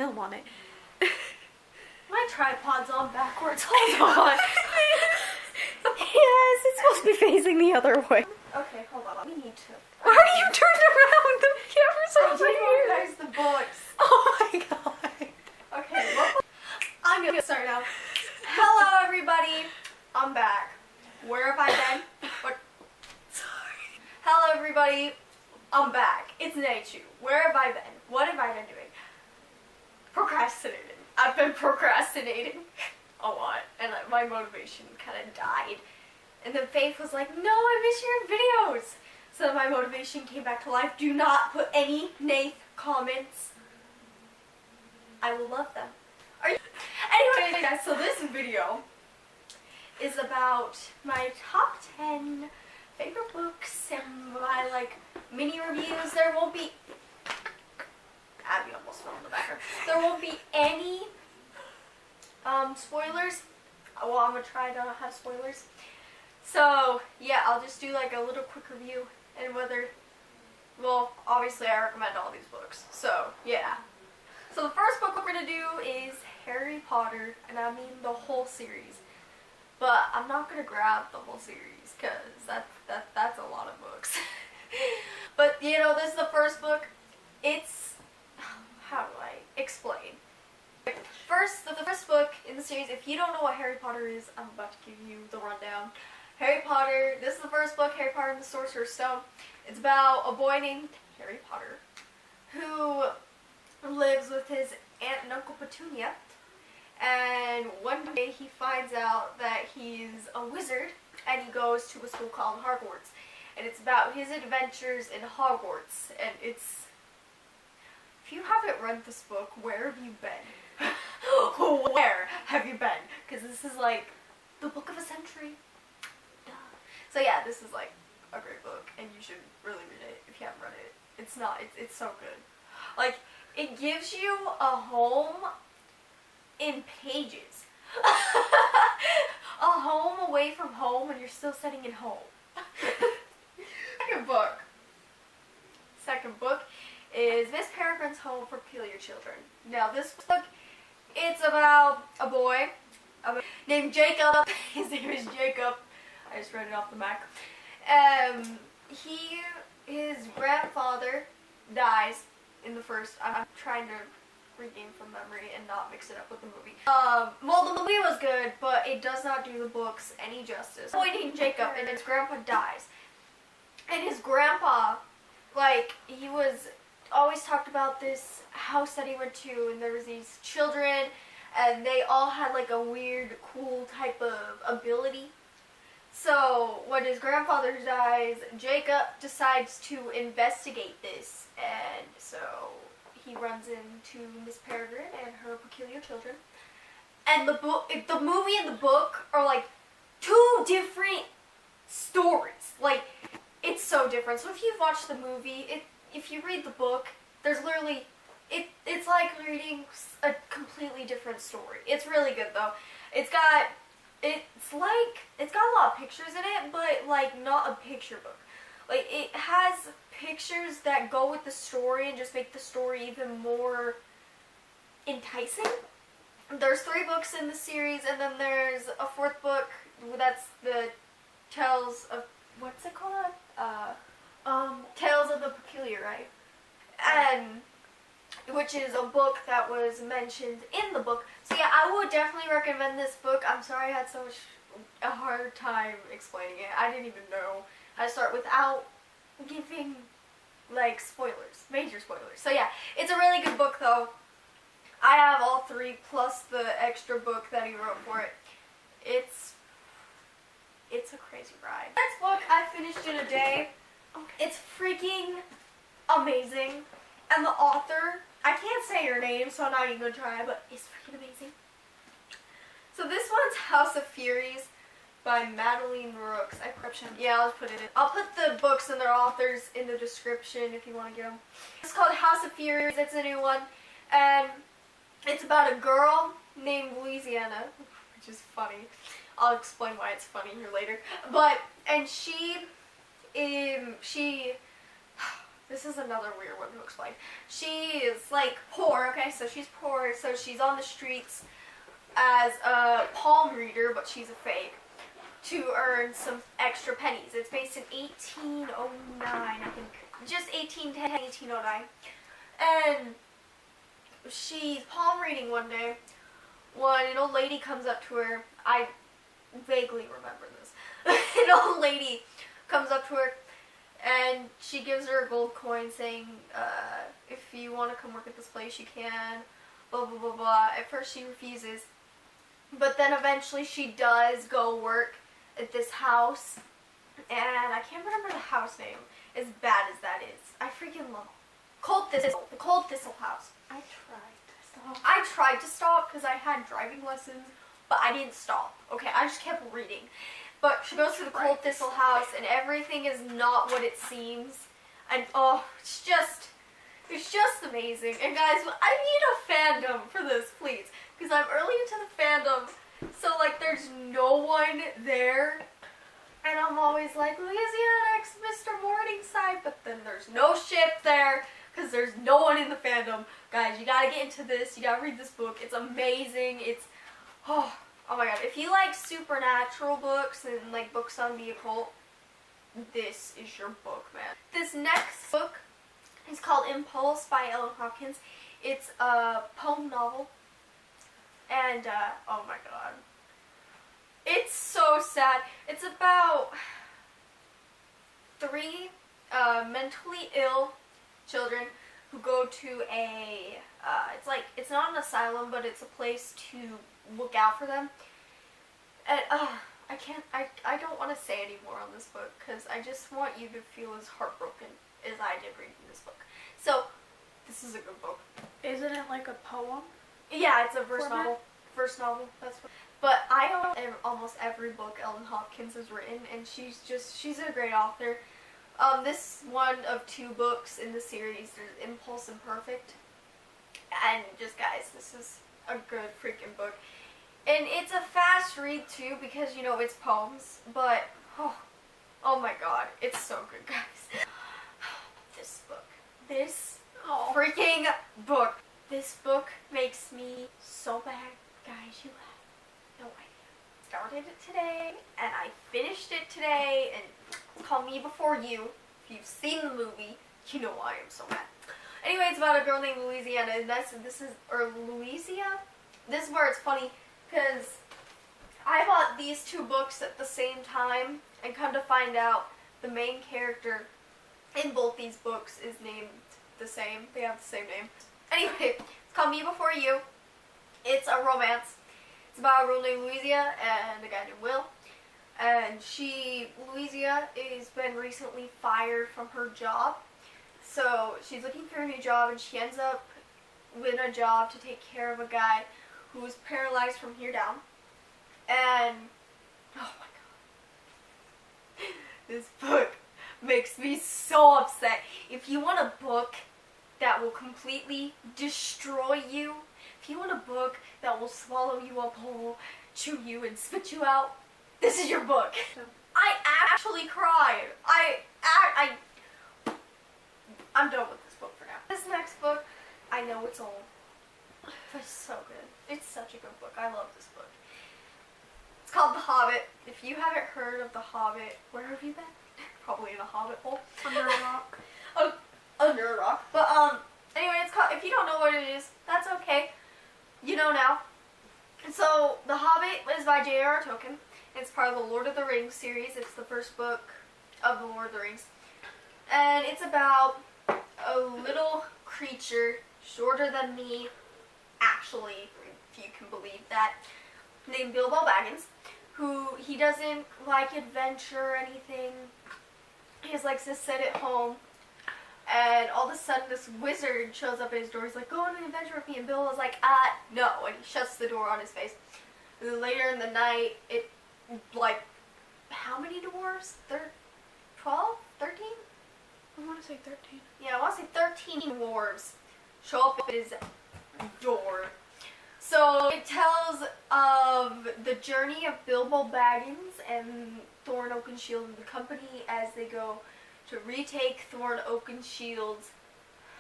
film on it. My tripod's on backwards. Hold on. Yes, it's supposed to be facing the other way. Okay, hold on. We need to. Why are you turned around? The camera's over I here. organize the books. Oh my god. Okay, well, I'm gonna start now. Hello, everybody. I'm back. Where have I been? What? Sorry. Hello, everybody. I'm back. It's Naichu. Where have I been? What have I been doing? Procrastinating. I've been procrastinating a lot, and my motivation kind of died. And then Faith was like, "No, I miss your videos." So my motivation came back to life. Do not put any Nath comments. I will love them. Anyway, guys, so this video is about my top 10 favorite books and my mini reviews. There won't be Abby almost fell in the background. There won't be any spoilers. Well, I'm gonna try to have spoilers. So yeah, I'll just do a little quick review and well, obviously I recommend all these books. So yeah. So the first book we're gonna do is Harry Potter, and I mean the whole series. But I'm not gonna grab the whole series because that's a lot of books. But this is the first book. It's, how do I explain? First, the first book in the series, if you don't know what Harry Potter is, I'm about to give you the rundown. Harry Potter, this is the first book, Harry Potter and the Sorcerer's Stone. It's about a boy named Harry Potter who lives with his aunt and uncle Petunia. And one day he finds out that he's a wizard and he goes to a school called Hogwarts. And it's about his adventures in Hogwarts. And it's... If you haven't read this book, where have you been? Where have you been? Because this is the book of a century. Duh. So yeah, this is a great book, and you should really read it if you haven't read it. It's so good. It gives you a home in pages. A home away from home, and you're still sitting in home. Second book is Miss Peregrines Home for Peculiar Children. Now this book, it's about a boy named Jacob. His name is Jacob. I just read it off the Mac. His grandfather dies in the first. I'm trying to regain from memory and not mix it up with the movie. Well, the movie was good, but it does not do the books any justice. A boy named Jacob, and his grandpa dies. And his grandpa, he was always talked about this house that he went to, and there was these children, and they all had a weird, cool type of ability. So when his grandfather dies, Jacob decides to investigate this, and so he runs into Miss Peregrine and her peculiar children. And the movie and the book are two different stories. It's so different. So if you've watched the movie, if you read the book, there's literally, it's like reading a completely different story. It's really good though. It's got a lot of pictures in it, but not a picture book. It has pictures that go with the story and just make the story even more enticing. There's 3 books in the series, and then there's a 4th book that's the Tales of, what's it called? Tales of the Peculiar, right? And which is a book that was mentioned in the book. So yeah, I would definitely recommend this book. I'm sorry I had a hard time explaining it. I didn't even know how to start without giving spoilers, major spoilers. So yeah, it's a really good book though. I have all 3 plus the extra book that he wrote for it. It's a crazy ride. Next book I finished in a day. It's freaking amazing. And the author, I can't say her name, so I'm not even going to try, but it's freaking amazing. So this one's House of Furies by Madeleine Roux. Yeah, I'll put it in. I'll put the books and their authors in the description if you want to get them. It's called House of Furies. It's a new one. And it's about a girl named Louisiana, which is funny. I'll explain why it's funny here later. And This is another weird one to explain. She is like poor, okay? So she's poor, so she's on the streets as a palm reader, but she's a fake, to earn some extra pennies. It's based in 1809, I think. Just 1810, 1809. And she's palm reading one day when an old lady comes up to her. I vaguely remember this. An old lady comes up to her and she gives her a gold coin saying, if you want to come work at this place, you can, blah, blah, blah, blah. At first she refuses, but then eventually she does go work at this house, and I can't remember the house name, as bad as that is. I freaking love it. The Cold Thistle House. I tried to stop because I had driving lessons, but I didn't stop. Okay, I just kept reading. But she goes to the Cold Thistle House, and everything is not what it seems. And oh, it's just amazing. And guys, I need a fandom for this, please, because I'm early into the fandom, so like there's no one there, and I'm always like, Louisiana X Mr. Morningside, but then there's no ship there because there's no one in the fandom. Guys, you gotta get into this. You gotta read this book. It's amazing. It's oh my god. If you like supernatural books and like books on the occult, this is your book, man. This next book is called Impulse by Ellen Hopkins. It's a poem novel. And, oh my god. It's so sad. It's about 3 mentally ill children who go to a, it's not an asylum, but it's a place to look out for them. And, I don't want to say any more on this book, because I just want you to feel as heartbroken as I did reading this book. So, this is a good book. Isn't it like a poem? Yeah, it's a verse novel. Verse novel, that's what. But I own almost every book Ellen Hopkins has written, and she's a great author. This one of 2 books in the series. There's Impulse and Perfect. And just guys, this is a good freaking book. And it's a fast read too, because you know it's poems, but oh my god, it's so good, guys. This book. This freaking book. This book makes me so bad. Guys, you have no idea. Started it today, and I finished it today, and it's called Me Before You. If you've seen the movie, you know why I'm so mad. Anyway, it's about a girl named Louisiana, and this is where it's funny, because I bought these 2 books at the same time, and come to find out the main character in both these books is named the same. They have the same name. Anyway, it's called Me Before You. It's a romance. It's about a girl named Louisia and a guy named Will. And Louisia has been recently fired from her job. So she's looking for a new job, and she ends up with a job to take care of a guy who's paralyzed from here down. And, oh my god. This book makes me so upset. If you want a book that will completely destroy you, if you want a book that will swallow you up whole, chew you, and spit you out, this is your book. I actually cried. I'm done with this book for now. This next book, I know it's old, but it's so good. It's such a good book. I love this book. It's called The Hobbit. If you haven't heard of The Hobbit, where have you been? Probably in a hobbit hole. Under a rock. Under a rock. But, anyway, it's called, if you don't know what it is, that's okay. You know now. And so, The Hobbit is by J.R.R. Tolkien. It's part of the Lord of the Rings series. It's the first book of the Lord of the Rings. And it's about a little creature, shorter than me, actually, if you can believe that, named Bilbo Baggins, who, he doesn't like adventure or anything. He just likes to sit at home. And all of a sudden, this wizard shows up at his door. He's like, go on an adventure with me. And Bilbo's like, no. And he shuts the door on his face. And then later in the night, like, how many dwarves? 12? 13? I want to say 13. Yeah, I want to say 13 dwarves show up at his door. So it tells of the journey of Bilbo Baggins and Thorin Oakenshield and the company as they go to retake Thorn Oakenshield's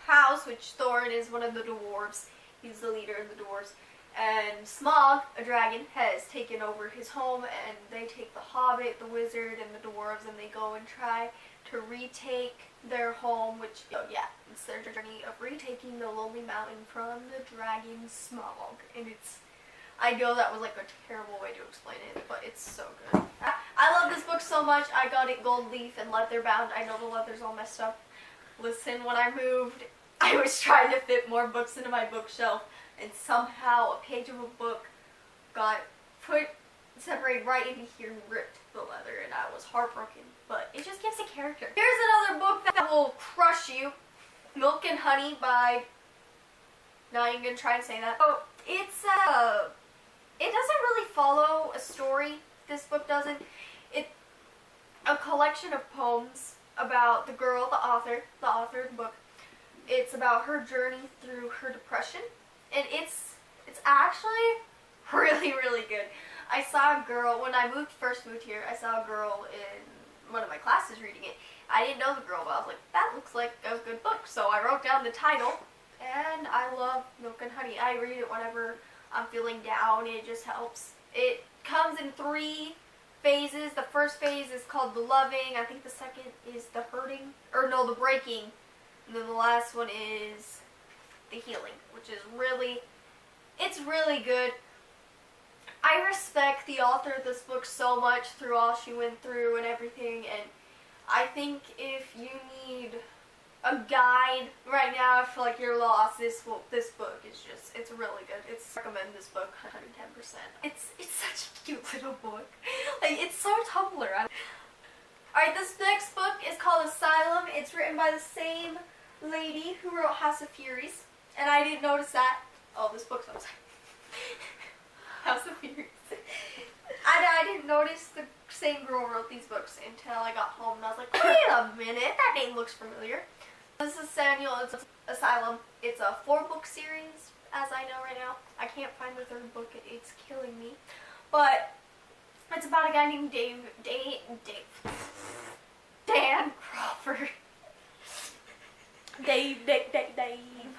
house, which Thorn is one of the dwarves. He's the leader of the dwarves. And Smog, a dragon, has taken over his home, and they take the Hobbit, the wizard, and the dwarves, and they go and try to retake their home, which, oh yeah, it's their journey of retaking the Lonely Mountain from the dragon Smog. And it's, I know that was like a terrible way to explain it, but it's so good. I love this book so much. I got it gold leaf and leather bound. I know the leather's all messed up. Listen, when I moved, I was trying to fit more books into my bookshelf, and somehow a page of a book got separated right into here and ripped the leather, and I was heartbroken. But it just gives it character. Here's another book that will crush you. Milk and Honey by... Not even gonna try and say that. Oh, it's it doesn't really follow a story. This book doesn't. It's a collection of poems about the girl, the author of the book. It's about her journey through her depression, and it's actually really, really good. I saw a girl, when I first moved here, I saw a girl in one of my classes reading it. I didn't know the girl, but I was like, that looks like a good book. So I wrote down the title, and I love Milk and Honey. I read it whenever I'm feeling down. It just helps. It comes in 3 phases. The first phase is called the loving. I think the second is the hurting, or no, the breaking. And then the last one is the healing, which is it's really good. I respect the author of this book so much through all she went through and everything, and I think if you need a guide right now, I feel like you're lost, this book is just, it's really good. I recommend this book 110%. It's such a cute little book. Like, it's so Tumblr. Alright, this next book is called Asylum. It's written by the same lady who wrote House of Furies, and I didn't notice that. Oh, this book's outside. House of Furies. I didn't notice the same girl wrote these books until I got home, and I was like, wait a minute, that name looks familiar. This is Samuel's Asylum. It's a 4-book series, as I know right now. I can't find the 3rd book. It's killing me. But it's about a guy named Dan Crawford.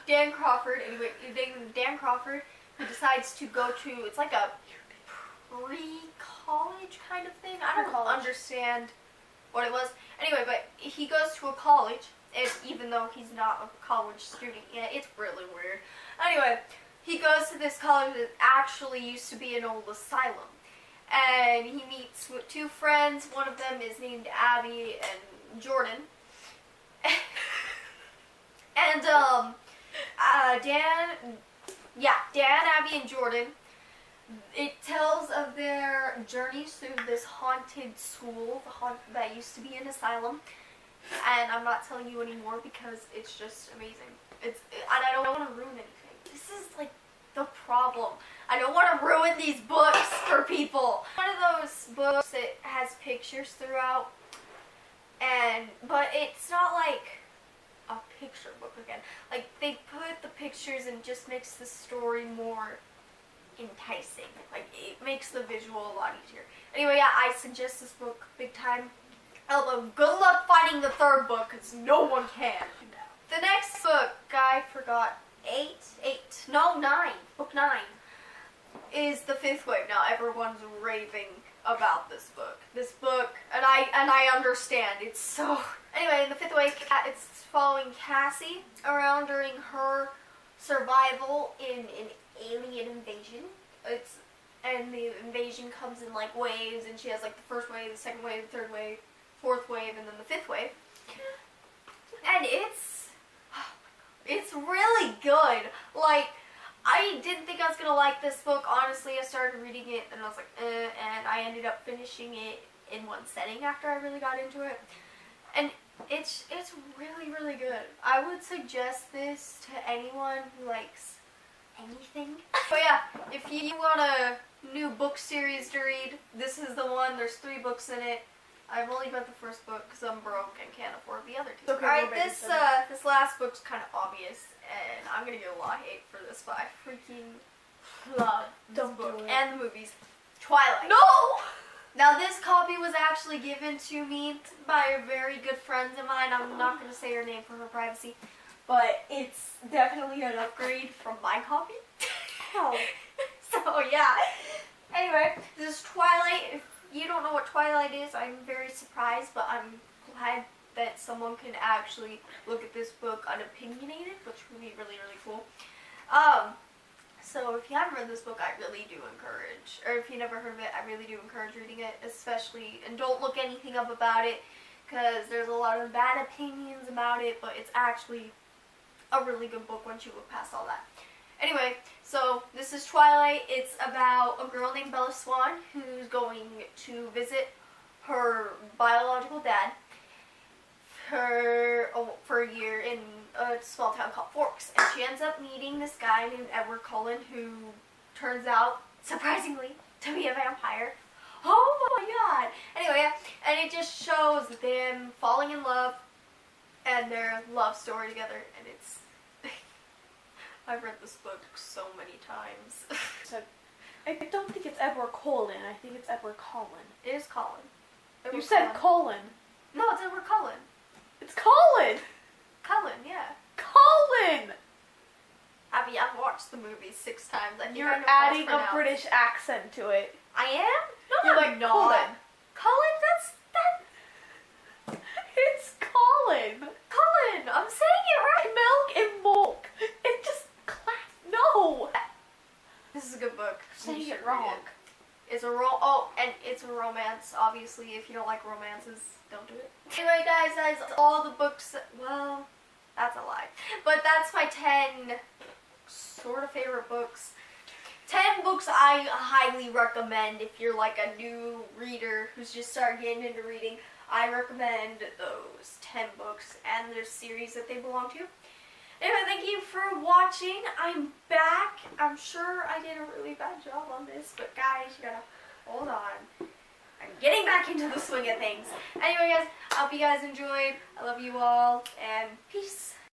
Dan Crawford. Anyway, Dan Crawford, who decides to go to, it's like a pre-college kind of thing. I don't understand what it was. Anyway, but he goes to a college, and even though he's not a college student yet, it's really weird. Anyway, he goes to this college that actually used to be an old asylum. And he meets with 2 friends. One of them is named Abby and Jordan. And, Dan, Abby, and Jordan, it tells of their journeys through this haunted school that used to be an asylum. And I'm not telling you anymore because it's just amazing. And I don't want to ruin anything. This is like the problem. I don't want to ruin these books for people. One of those books that has pictures throughout, but it's not like a picture book again. Like, they put the pictures and just makes the story more enticing. Like, it makes the visual a lot easier. Anyway, yeah, I suggest this book big time. Although, good luck finding the 3rd book, because no one can. The next book, I forgot, 9, book 9, is The 5th Wave. Now, everyone's raving about this book. And I understand, it's so... Anyway, in The 5th Wave, it's following Cassie around during her survival in an alien invasion. And the invasion comes in like waves, and she has like the 1st wave, the 2nd wave, the 3rd wave, 4th wave, and then the 5th wave. And it's really good. Like, I didn't think I was gonna like this book. Honestly, I started reading it and I was like, and I ended up finishing it in one setting after I really got into it. And it's really, really good. I would suggest this to anyone who likes anything. But yeah, if you want a new book series to read, this is the one. There's 3 books in it. I've only read the 1st book because I'm broke and can't afford the other 2. Okay, alright, this last book's kind of obvious, and I'm gonna get a lot of hate for this, but I freaking love this book and the movies. Twilight. No! Now this copy was actually given to me by a very good friend of mine. I'm not going to say her name for her privacy, but it's definitely an upgrade from my copy. Oh. So yeah. Anyway, this is Twilight. If you don't know what Twilight is, I'm very surprised, but I'm glad that someone can actually look at this book unopinionated, which would be really, really cool. So if you haven't read this book, I really do encourage, or if you never heard of it, I really do encourage reading it, especially, and don't look anything up about it, because there's a lot of bad opinions about it, but it's actually a really good book once you look past all that. Anyway, so this is Twilight. It's about a girl named Bella Swan who's going to visit her biological dad for a year in a small town called Forks, and she ends up meeting this guy named Edward Cullen, who turns out, surprisingly, to be a vampire. Oh my god! Anyway, and it just shows them falling in love and their love story together, and it's... I've read this book so many times. So, I don't think it's Edward Cullen. I think it's Edward Cullen. It is Colin. You said Cullen. No, it's Edward Cullen. It's Cullen! Cullen, yeah. Cullen! Abby, I've watched the movie 6 times. I think You're I know how it's adding a pronounced. British accent to it. I am? No, You're I'm like, not. Cullen. Cullen, that. It's Cullen! Cullen, I'm saying it right. Milk and milk. It just no. This is a good book. Saying You should it read wrong. It's a and it's a romance. Obviously, if you don't like romances, don't do it. Anyway, guys, that's all the books. Well, that's a lie. But that's my 10 sort of favorite books. 10 books I highly recommend if you're like a new reader who's just starting getting into reading. I recommend those 10 books and their series that they belong to. Anyway, thank you for watching. I'm back. I'm sure I did a really bad job on this, but guys, you gotta hold on. I'm getting back into the swing of things. Anyway, guys, I hope you guys enjoyed. I love you all, and peace.